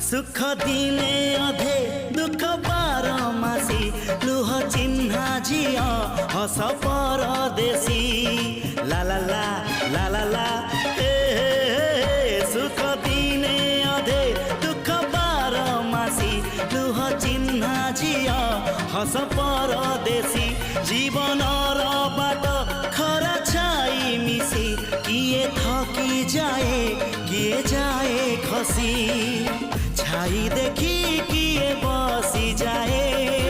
सुख दिने अधे दुख बारमासी लुह चिन्हा झिया हस परदेशी ला ला ला ला ला ला सुख दिने अधे दुख बारमासी लुह चिन्हा झिया हस परदेशी जीवन बाट खरा छाई मिसी किए थकी जाए किए जाए खसी छाई देखी किए बसी जाए।